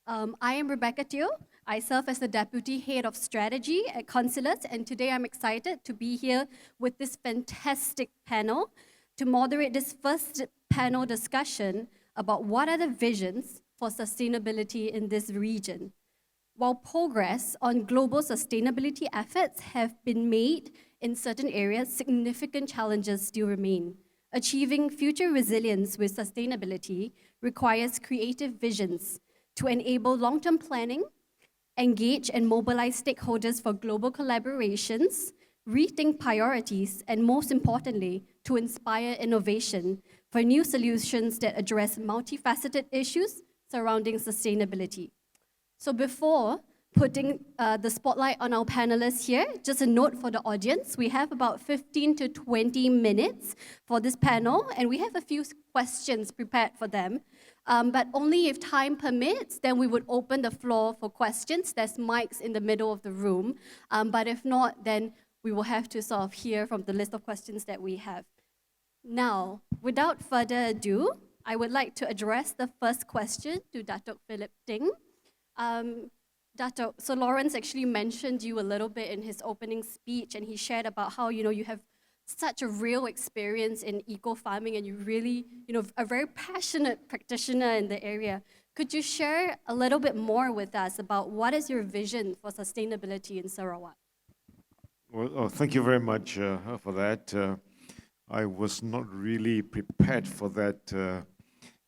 I am Rebecca Teo. I serve as the Deputy Head of Strategy at Consulate, and today I'm excited to be here with this fantastic panel to moderate this first panel discussion about what are the visions for sustainability in this region. While progress on global sustainability efforts have been made in certain areas, significant challenges still remain. Achieving future resilience with sustainability requires creative visions to enable long-term planning, engage and mobilize stakeholders for global collaborations, rethink priorities, and most importantly, to inspire innovation for new solutions that address multifaceted issues surrounding sustainability. So before putting the spotlight on our panelists here, just a note for the audience, we have about 15 to 20 minutes for this panel, and we have a few questions prepared for them. But only if time permits, then we would open the floor for questions. There's mics in the middle of the room. But if not, then we will have to sort of hear from the list of questions that we have. Now, without further ado, I would like to address the first question to Datuk Philip Ting. Dato, so Lawrence actually mentioned you a little bit in his opening speech, and he shared about how you have such a real experience in eco-farming, and you really a very passionate practitioner in the area. Could you share a little bit more with us about what is your vision for sustainability in Sarawak? Well, thank you very much for that. I was not really prepared for that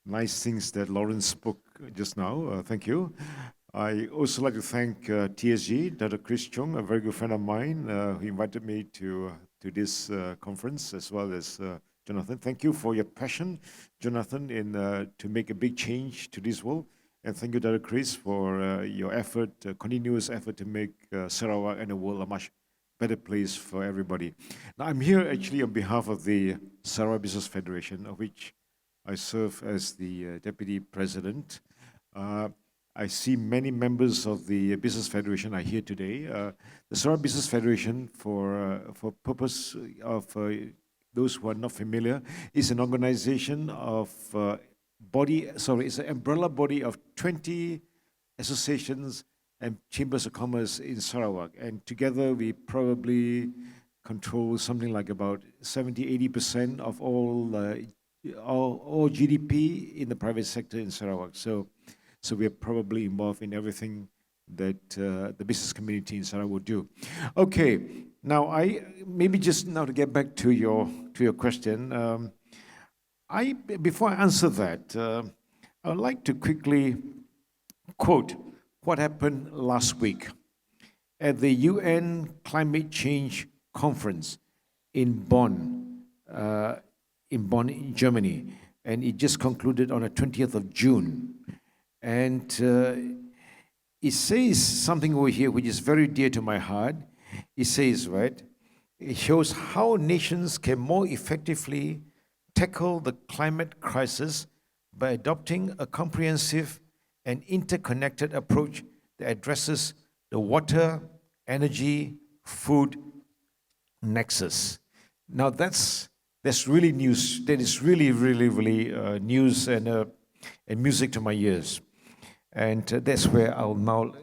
nice things that Lawrence spoke just now. Thank you. I also like to thank TSG, Dr. Chris Chung, a very good friend of mine, who invited me to this conference, as well as Jonathan. Thank you for your passion, Jonathan, in to make a big change to this world. And thank you, Dr. Chris, for your effort, continuous effort to make Sarawak and the world a much better place for everybody. Now, I'm here actually on behalf of the Sarawak Business Federation, of which I serve as the Deputy President. I see many members of the Business Federation are here today. The Sarawak Business Federation, for purpose of those who are not familiar, is an organization of it's an umbrella body of 20 associations and chambers of commerce in Sarawak. And together we probably control something like about 70-80% of all GDP in the private sector in Sarawak. So we are probably involved in everything that the business community in Sarawak would do. Okay, now maybe just now to get back to your question. Before I answer that, I would like to quickly quote what happened last week at the UN Climate Change Conference in Bonn, in Germany, and it just concluded on the 20th of June. And it says something over here which is very dear to my heart. It says, right, it shows how nations can more effectively tackle the climate crisis by adopting a comprehensive and interconnected approach that addresses the water, energy, food nexus. Now that's really news. That is really news and music to my ears. And that's where I'll now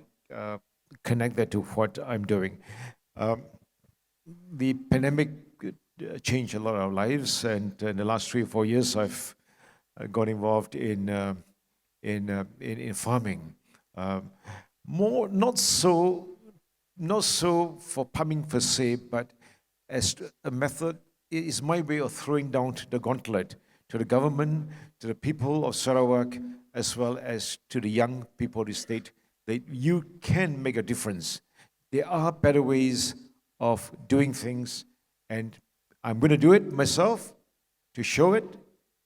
connect that to what I'm doing. The pandemic changed a lot of our lives, and in the last 3 or 4 years, I've got involved in farming. Not so for farming per se, but as a method. It is my way of throwing down the gauntlet to the government, to the people of Sarawak, as well as to the young people of the state, that you can make a difference. There are better ways of doing things, and I'm going to do it myself to show it.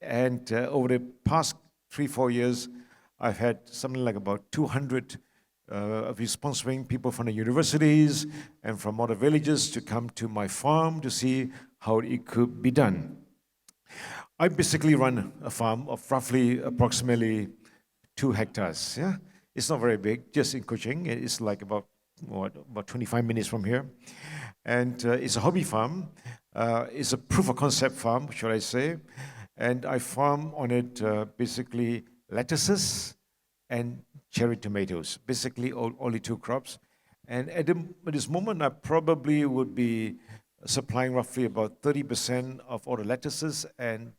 And over the past 3-4 years, I've had something like about 200 of sponsoring people from the universities and from other villages to come to my farm to see how it could be done. I basically run a farm of approximately 2 hectares. Yeah, it's not very big, just in Kuching. It's like about 25 minutes from here. And it's a hobby farm. It's a proof of concept farm, should I say. And I farm on it basically lettuces and cherry tomatoes, basically only two crops. And at this moment, I probably would be supplying roughly about 30% of all the lettuces and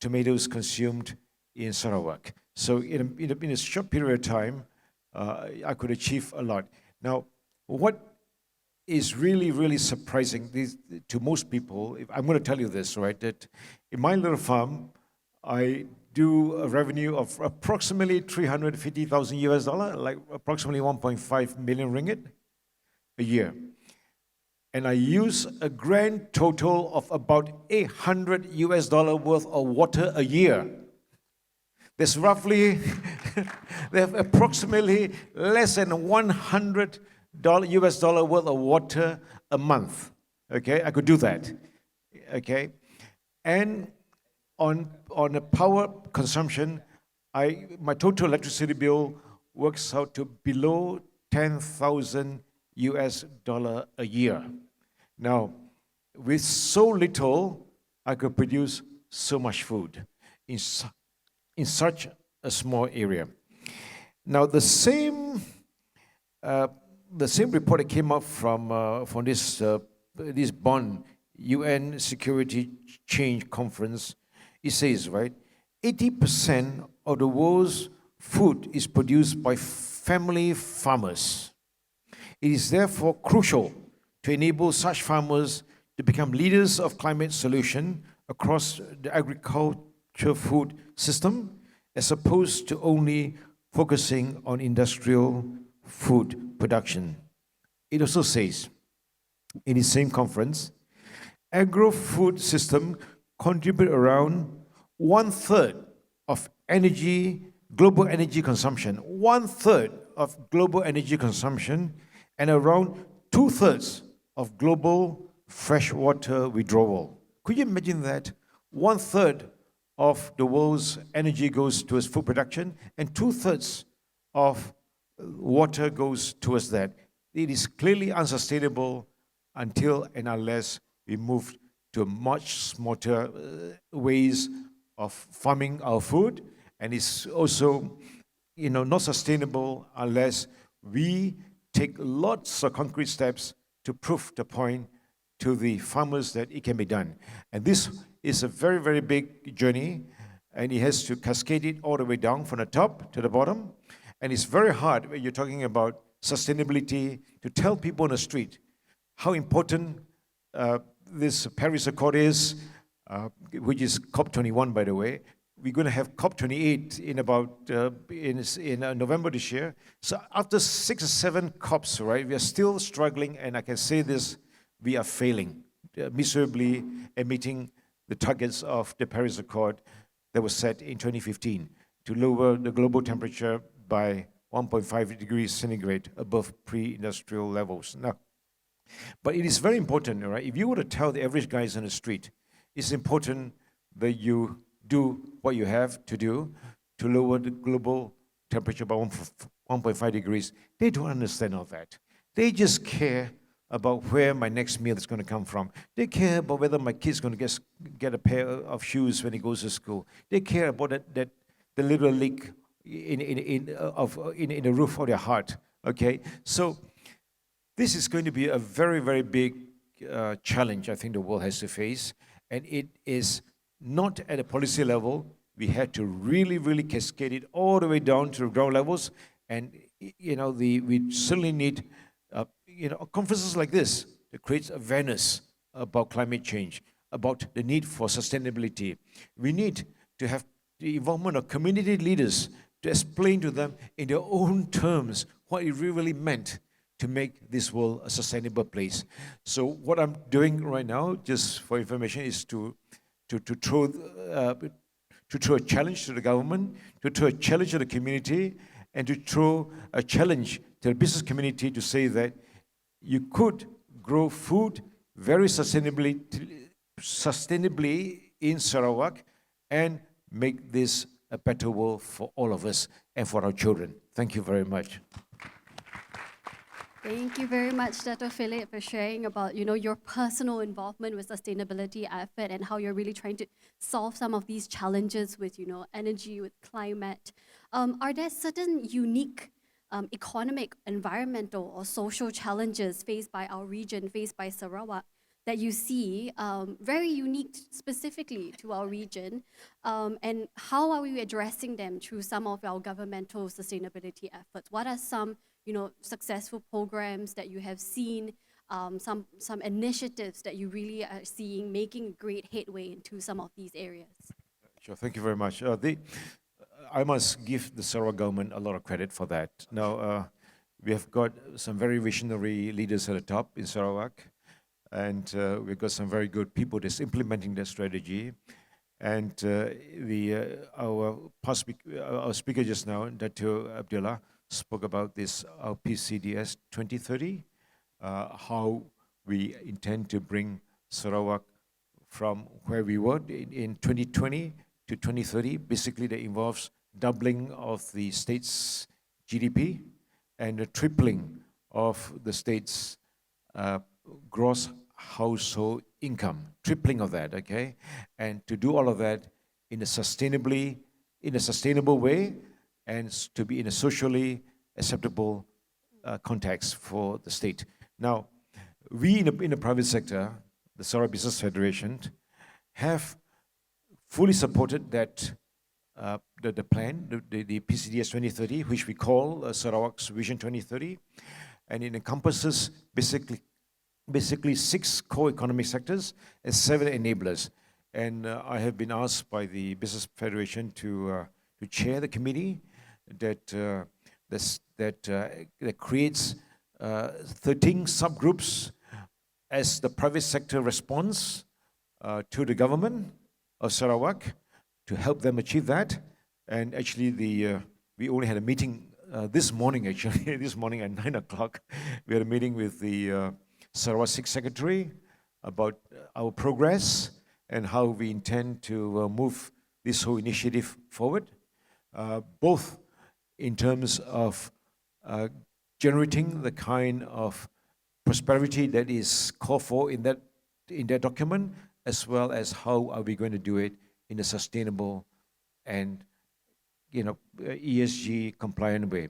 tomatoes consumed in Sarawak. So in a short period of time, I could achieve a lot. Now, what is really, really surprising to most people, I'm going to tell you this, right, that in my little farm, I do a revenue of approximately 350,000 US dollar, like approximately 1.5 million ringgit a year. And I use a grand total of about 800 US dollar worth of water a year. There's roughly, they have approximately less than 100 US dollar worth of water a month. Okay, I could do that. Okay, and on a power consumption, my total electricity bill works out to below 10,000 US dollar a year. Now, with so little, I could produce so much food in such a small area. Now, the same report that came up from this Bonn UN Security Change Conference, it says, right, 80% of the world's food is produced by family farmers. It is therefore crucial to enable such farmers to become leaders of climate solution across the agriculture food system, as opposed to only focusing on industrial food production. It also says, in the same conference, agro-food system contribute around 1/3 of global energy consumption, 1/3 of global energy consumption, and around 2/3 of global freshwater withdrawal. Could you imagine that? 1/3 of the world's energy goes towards food production, and 2/3 of water goes towards that. It is clearly unsustainable until and unless we move to much smarter ways of farming our food, and it's also, not sustainable unless we take lots of concrete steps to prove the point to the farmers that it can be done. And this is a very, very big journey, and it has to cascade it all the way down from the top to the bottom. And it's very hard when you're talking about sustainability to tell people on the street how important this Paris Accord is, which is COP21, by the way. We're going to have COP28 in about in November this year. So after 6 or 7 COPs, right, we are still struggling, and I can say this: we are failing miserably at meeting the targets of the Paris Accord that was set in 2015 to lower the global temperature by 1.5 degrees centigrade above pre-industrial levels. Now, but it is very important, right? If you were to tell the average guys on the street, it's important that you do what you have to do to lower the global temperature by 1.5 degrees. They don't understand all that. They just care about where my next meal is going to come from. They care about whether my kid's going to get a pair of shoes when he goes to school. They care about the little leak in the roof of their heart. Okay, so this is going to be a very, very big challenge I think the world has to face, and it is not at a policy level. We had to really, really cascade it all the way down to the ground levels, and we certainly need conferences like this that creates awareness about climate change, about the need for sustainability. We need to have the involvement of community leaders to explain to them in their own terms what it really meant to make this world a sustainable place. So what I'm doing right now, just for information, is to throw a challenge to the government, to throw a challenge to the community, and to throw a challenge to the business community to say that you could grow food very sustainably in Sarawak and make this a better world for all of us and for our children. Thank you very much. Thank you very much, Dato' Philip, for sharing about, your personal involvement with sustainability effort and how you're really trying to solve some of these challenges with, energy, with climate. Are there certain unique economic, environmental, or social challenges faced by our region, faced by Sarawak, that you see very unique specifically to our region? And how are we addressing them through some of our governmental sustainability efforts? What are some, successful programs that you have seen, some initiatives that you really are seeing making great headway into some of these areas? Sure, thank you very much. I must give the Sarawak government a lot of credit for that. Now, we have got some very visionary leaders at the top in Sarawak, and we've got some very good people that's implementing their strategy. And our speaker just now, Dato Abdullah, spoke about this, our PCDS 2030, how we intend to bring Sarawak from where we were in 2020 to 2030. Basically, that involves doubling of the state's GDP and a tripling of the state's gross household income, tripling of that, okay? And to do all of that in a sustainable way, and to be in a socially acceptable context for the state. Now, we in the private sector, the Sarawak Business Federation, have fully supported that the plan, the PCDS 2030, which we call Sarawak's Vision 2030, and it encompasses basically 6 core economic sectors and 7 enablers. And I have been asked by the Business Federation to chair the committee that creates 13 subgroups as the private sector responds to the government of Sarawak to help them achieve that. And actually, we only had a meeting this morning, actually, this morning at 9 o'clock. We had a meeting with the Sarawak Sixth Secretary about our progress and how we intend to move this whole initiative forward, both in terms of generating the kind of prosperity that is called for in that document, as well as how are we going to do it in a sustainable and ESG compliant way.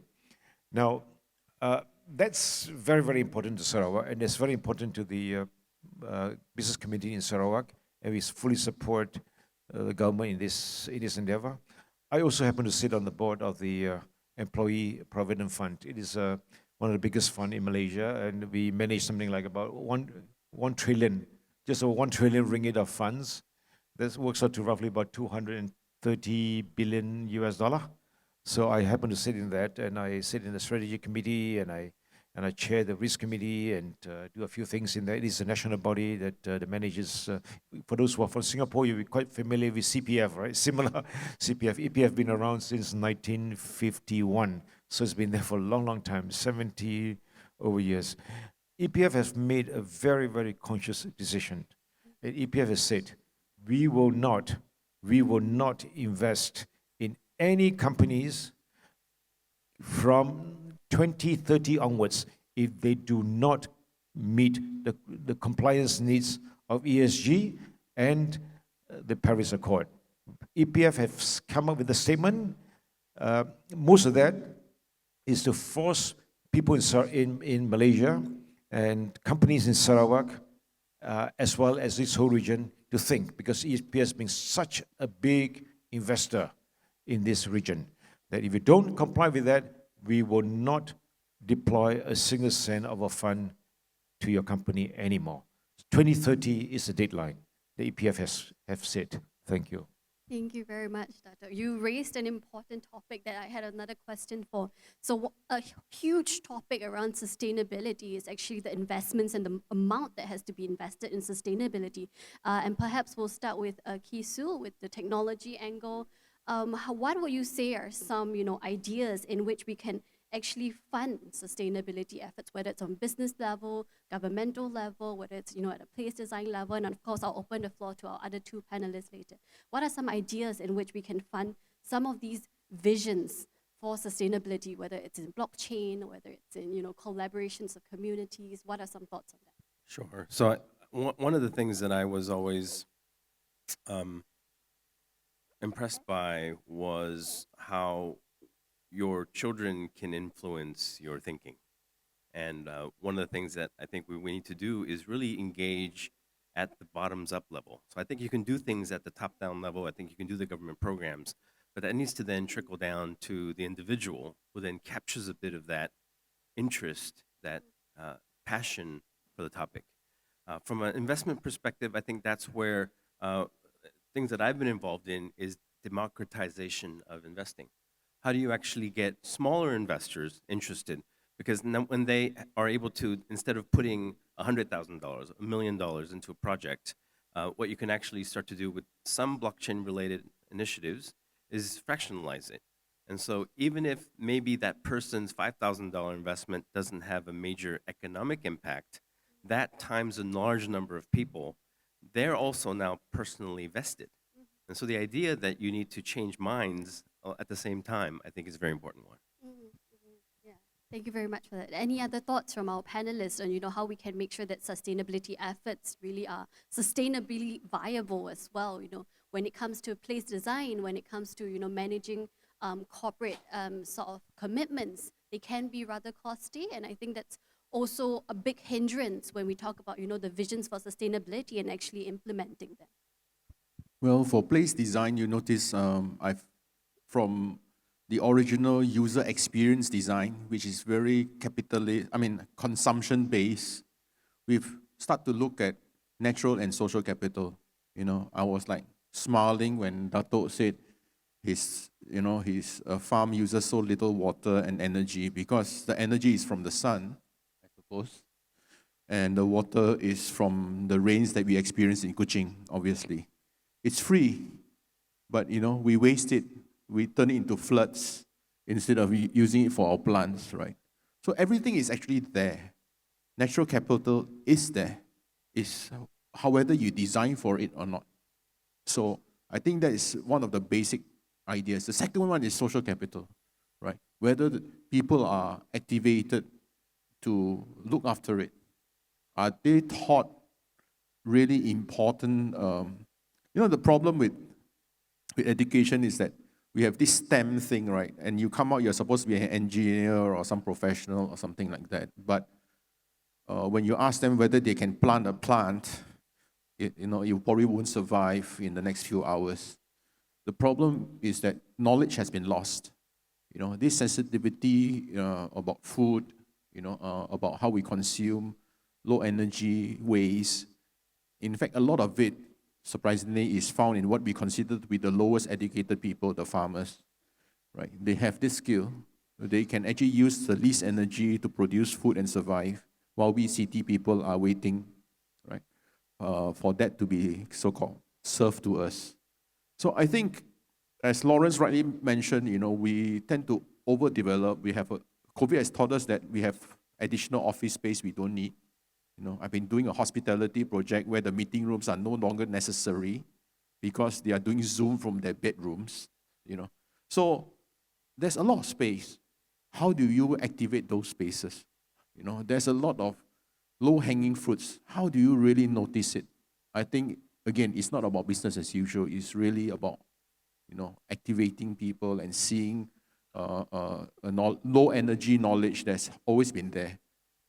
Now, that's very, very important to Sarawak, and it's very important to the business community in Sarawak, and we fully support the government in this endeavor. I also happen to sit on the board of the Employee Provident Fund. It is one of the biggest funds in Malaysia, and we manage something like about 1 trillion, just over 1 trillion ringgit of funds. That works out to roughly about $230 billion US. So I happen to sit in that, and I sit in the strategy committee, and I chair the risk committee and do a few things in there. It is a national body that manages. For those who are from Singapore, you'll be quite familiar with CPF, right? Similar CPF. EPF been around since 1951, so it's been there for a long, long time, 70 over years. EPF has made a very, very conscious decision. And EPF has said, we will not invest in any companies from 2030 onwards if they do not meet the compliance needs of ESG and the Paris Accord. EPF has come up with a statement. Most of that is to force people in Malaysia and companies in Sarawak, as well as this whole region, to think, because EPF has been such a big investor in this region, that if you don't comply with that, we will not deploy a single cent of a fund to your company anymore. 2030 is the deadline the EPF have set. Thank you. Thank you very much, Dato. You raised an important topic that I had another question for. So a huge topic around sustainability is actually the investments and the amount that has to be invested in sustainability. And perhaps we'll start with Kee Soo with the technology angle. What would you say are some ideas in which we can actually fund sustainability efforts, whether it's on business level, governmental level, whether it's at a place design level, and of course I'll open the floor to our other 2 panelists later. What are some ideas in which we can fund some of these visions for sustainability, whether it's in blockchain, whether it's in collaborations of communities? What are some thoughts on that? Sure. So one of the things that I was always impressed by was how your children can influence your thinking. And one of the things that I think we need to do is really engage at the bottoms up level. So I think you can do things at the top down level. I think you can do the government programs, but that needs to then trickle down to the individual, who then captures a bit of that interest, that passion for the topic. From an investment perspective, I think that's where things that I've been involved in is democratization of investing. How do you actually get smaller investors interested? Because now when they are able to, instead of putting $100,000, $1 million into a project, what you can actually start to do with some blockchain-related initiatives is fractionalize it. And so even if maybe that person's $5,000 investment doesn't have a major economic impact, that times a large number of people, they're also now personally vested. And so the idea that you need to change minds at the same time, I think is a very important one. Yeah. Thank you very much for that. Any other thoughts from our panelists on, how we can make sure that sustainability efforts really are sustainably viable as well, when it comes to place design, when it comes to, managing corporate sort of commitments, they can be rather costly. And I think that's also a big hindrance when we talk about, the visions for sustainability and actually implementing them. Well, for place design, you notice from the original user experience design, which is very consumption based, we've started to look at natural and social capital. I was like smiling when Dato said his farm uses so little water and energy, because the energy is from the sun, I suppose, and the water is from the rains that we experience in Kuching, obviously. It's free, but we waste it. We turn it into floods instead of using it for our plants, right? So everything is actually there. Natural capital is there. It's how whether you design for it or not. So I think that is one of the basic ideas. The second one is social capital, right? Whether the people are activated to look after it. Are they taught really important? The problem with education is that we have this STEM thing, right? And you come out, you're supposed to be an engineer or some professional or something like that. But when you ask them whether they can plant a plant, you probably won't survive in the next few hours. The problem is that knowledge has been lost. This sensitivity about food, about how we consume, low energy waste. In fact, a lot of it, surprisingly, is found in what we consider to be the lowest educated people, the farmers, right? They have this skill. They can actually use the least energy to produce food and survive, while we city people are waiting, right, for that to be so-called served to us. So I think, as Lawrence rightly mentioned, we tend to overdevelop. COVID has taught us that we have additional office space we don't need. I've been doing a hospitality project where the meeting rooms are no longer necessary because they are doing Zoom from their bedrooms, So there's a lot of space. How do you activate those spaces? There's a lot of low-hanging fruits. How do you really notice it? I think, again, it's not about business as usual. It's really about, activating people and seeing low-energy knowledge that's always been there.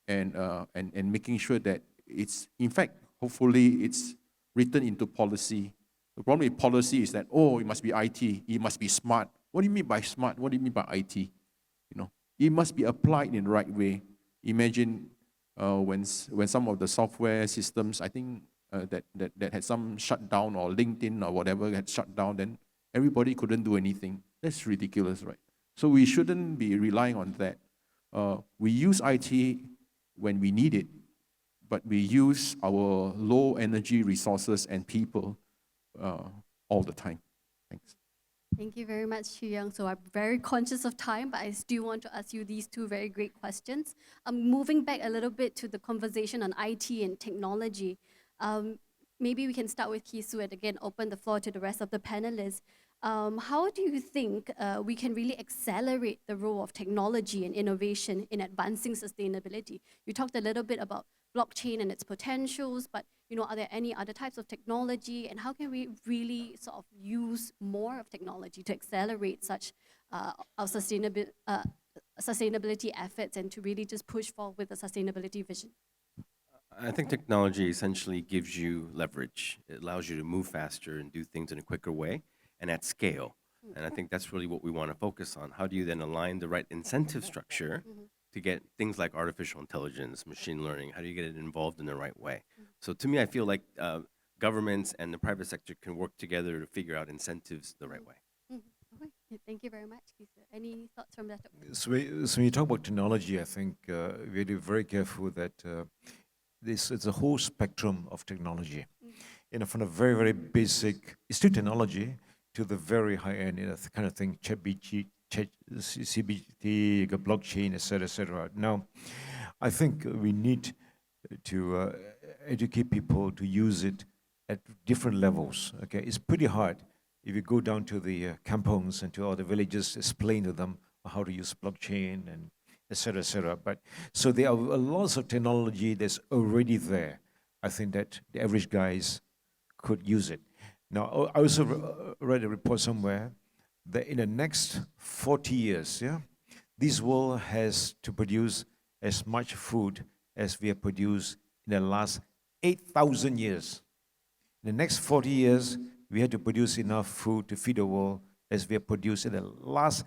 And making sure that it's, in fact, hopefully it's written into policy. The problem with policy is that, it must be IT, it must be smart. What do you mean by smart? What do you mean by IT? It must be applied in the right way. Imagine when some of the software systems, I think that had some shutdown, or LinkedIn or whatever had shut down, then everybody couldn't do anything. That's ridiculous, right? So we shouldn't be relying on that. We use IT when we need it, but we use our low energy resources and people all the time. Thanks. Thank you very much, Xu Yang. So I'm very conscious of time, but I still want to ask you these two very great questions. Moving back a little bit to the conversation on IT and technology, maybe we can start with Kee Soo and again open the floor to the rest of the panelists. How do you think we can really accelerate the role of technology and innovation in advancing sustainability? You talked a little bit about blockchain and its potentials, but are there any other types of technology, and how can we really sort of use more of technology to accelerate such our sustainability efforts and to really just push forward with the sustainability vision? I think technology essentially gives you leverage. It allows you to move faster and do things in a quicker way and at scale. And I think that's really what we want to focus on. How do you then align the right incentive structure to get things like artificial intelligence, machine learning? How do you get it involved in the right way? So to me, I feel like governments and the private sector can work together to figure out incentives the right way. Okay. Thank you very much, Lisa. Any thoughts from that? So when you talk about technology, I think we have to be very careful that this is a whole spectrum of technology. You know, from the very, very basic, it's still technology, to the very high end, you know, the kind of thing, ChatGPT, CBT, you got blockchain, et cetera. Now, I think we need to educate people to use it at different levels. Okay, it's pretty hard if you go down to the kampongs and to all the villages, explain to them how to use blockchain and et cetera, et cetera. But so there are lots of technology that's already there. I think that the average guys could use it. Now, I also read a report somewhere that in the next 40 years, this world has to produce as much food as we have produced in the last 8,000 years. In the next 40 years, we had to produce enough food to feed the world as we have produced in the last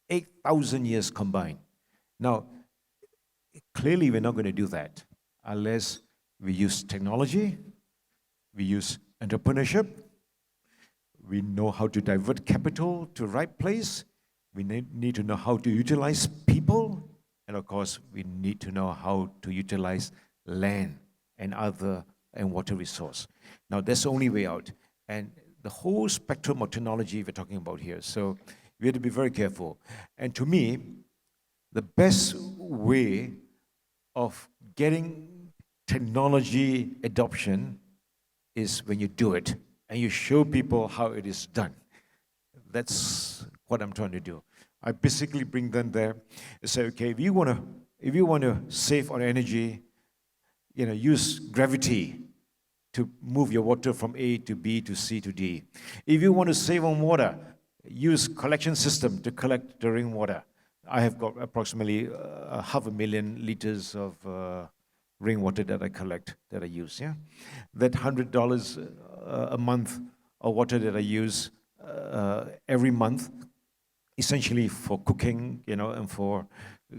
8,000 years combined. Now, clearly we're not going to do that unless we use technology, we use entrepreneurship, we know how to divert capital to the right place, we need to know how to utilize people, and of course, we need to know how to utilize land and water resource. Now, that's the only way out. And the whole spectrum of technology we're talking about here. So we have to be very careful. And to me, the best way of getting technology adoption is when you do it and you show people how it is done. That's what I'm trying to do. I basically bring them there and say, okay, if you want to save on energy, use gravity to move your water from A to B to C to D. If you want to save on water, use collection system to collect the rainwater. I have got approximately 500,000 liters of rainwater that I collect, that I use. That $100 a month of water that I use every month, essentially for cooking, and for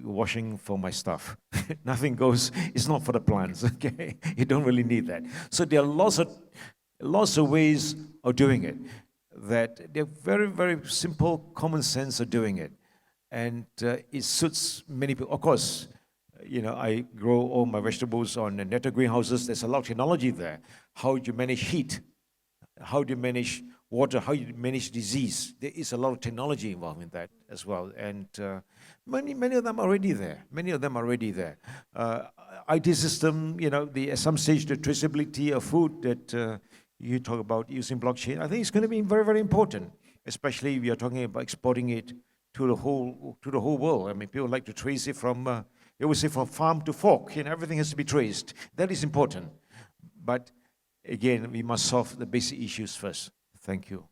washing for my stuff. Nothing goes, it's not for the plants, okay? You don't really need that. So there are lots of ways of doing it, that they're very, very simple, common sense of doing it. And it suits many people. Of course, I grow all my vegetables on netted greenhouses. There's a lot of technology there. How do you manage heat? How do you manage water? How do you manage disease? There is a lot of technology involved in that as well. And many of them are already there. IT system, at some stage, the traceability of food that you talk about using blockchain, I think it's going to be very, very important, especially if you're talking about exporting it to the whole world. I mean, people like to trace it from, they always say from farm to fork, everything has to be traced. That is important. But again, we must solve the basic issues first. Thank you.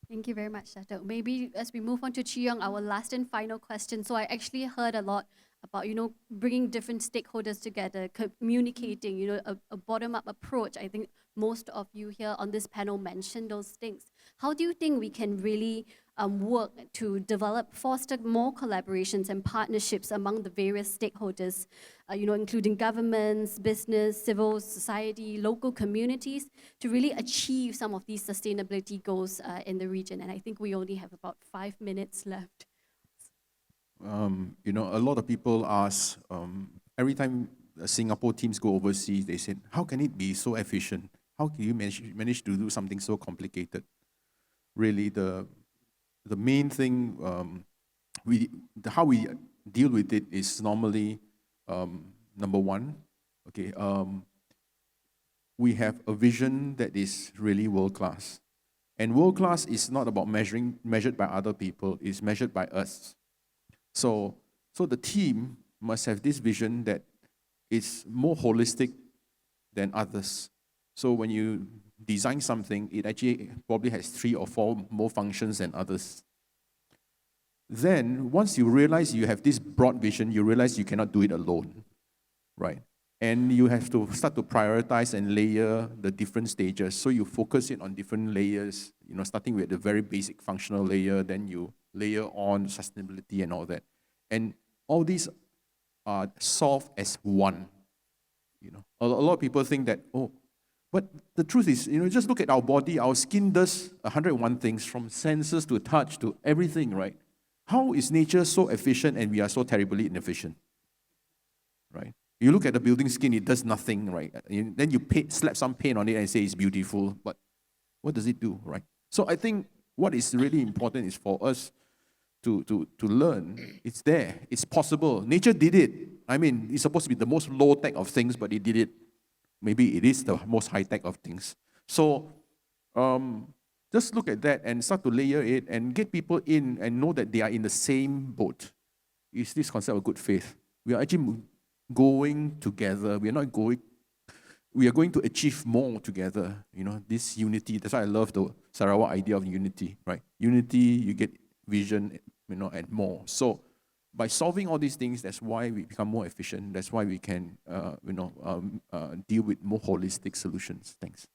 Thank you very much, Dato'. Maybe as we move on to Chee Yong, our last and final question. So I actually heard a lot about, bringing different stakeholders together, communicating, a bottom-up approach. I think most of you here on this panel mentioned those things. How do you think we can really work to foster more collaborations and partnerships among the various stakeholders, including governments, business, civil society, local communities, to really achieve some of these sustainability goals in the region? And I think we only have about 5 minutes left. A lot of people ask, every time Singapore teams go overseas, they say, how can it be so efficient? How can you manage to do something so complicated? Really, the main thing, how we deal with it is normally, number one, okay, we have a vision that is really world-class. And world-class is not about measured by other people, it's measured by us. So the team must have this vision that is more holistic than others. So when you design something, it actually probably has 3 or 4 more functions than others. then once you realize you have this broad vision, you realize you cannot do it alone, right? And you have to start to prioritize and layer the different stages. So you focus it on different layers, starting with the very basic functional layer, then you layer on sustainability and all that. And all these are solved as one. A lot of people think that, but the truth is, just look at our body. Our skin does 101 things, from senses to touch to everything, right? How is nature so efficient and we are so terribly inefficient, right? You look at the building skin, it does nothing, right? Then you slap some paint on it and say it's beautiful, but what does it do, right? So I think what is really important is for us to learn. It's there. It's possible. Nature did it. I mean, it's supposed to be the most low-tech of things, but it did it. Maybe it is the most high-tech of things. So just look at that and start to layer it and get people in and know that they are in the same boat. It's this concept of good faith. We are actually going together. We are going to achieve more together. This unity. That's why I love the Sarawak idea of unity, right? Unity, you get vision, and more. So by solving all these things, that's why we become more efficient. That's why we can, deal with more holistic solutions. Thanks.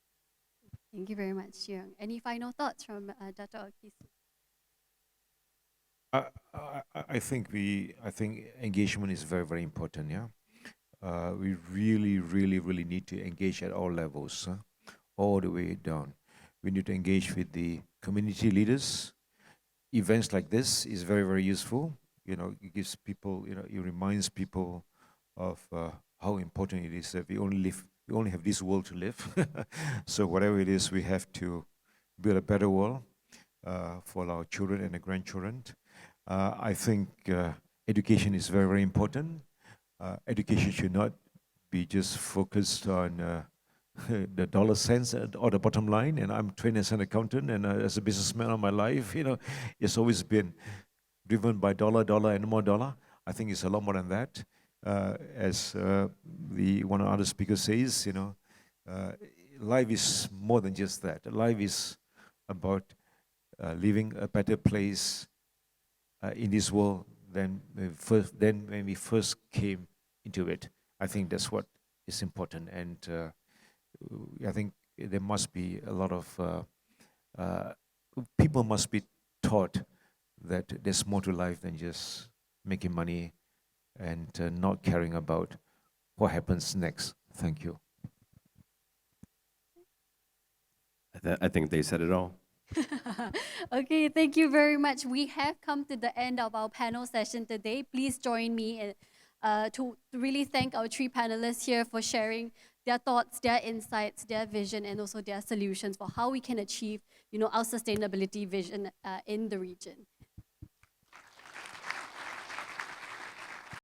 Thank you very much, Young. Any final thoughts from Dato' Orkis? I think engagement is very, very important. Yeah, we really, really, really need to engage at all levels, all the way down. We need to engage with the community leaders. Events like this is very, very useful. It gives people, it reminds people of how important it is that we only have this world to live. So whatever it is, we have to build a better world for our children and the grandchildren. I think education is very, very important. Education should not be just focused on the dollar cents or the bottom line. And I'm trained as an accountant, and as a businessman all my life, it's always been driven by dollar, and more dollar. I think it's a lot more than that. As one of the other speakers says, life is more than just that. Life is about living a better place in this world than when we first came into it. I think that's what is important, and I think there must be a lot of people must be taught that there's more to life than just making money and not caring about what happens next. Thank you. I think they said it all. Okay, thank you very much. We have come to the end of our panel session today. Please join me to really thank our three panelists here for sharing their thoughts, their insights, their vision, and also their solutions for how we can achieve, our sustainability vision in the region.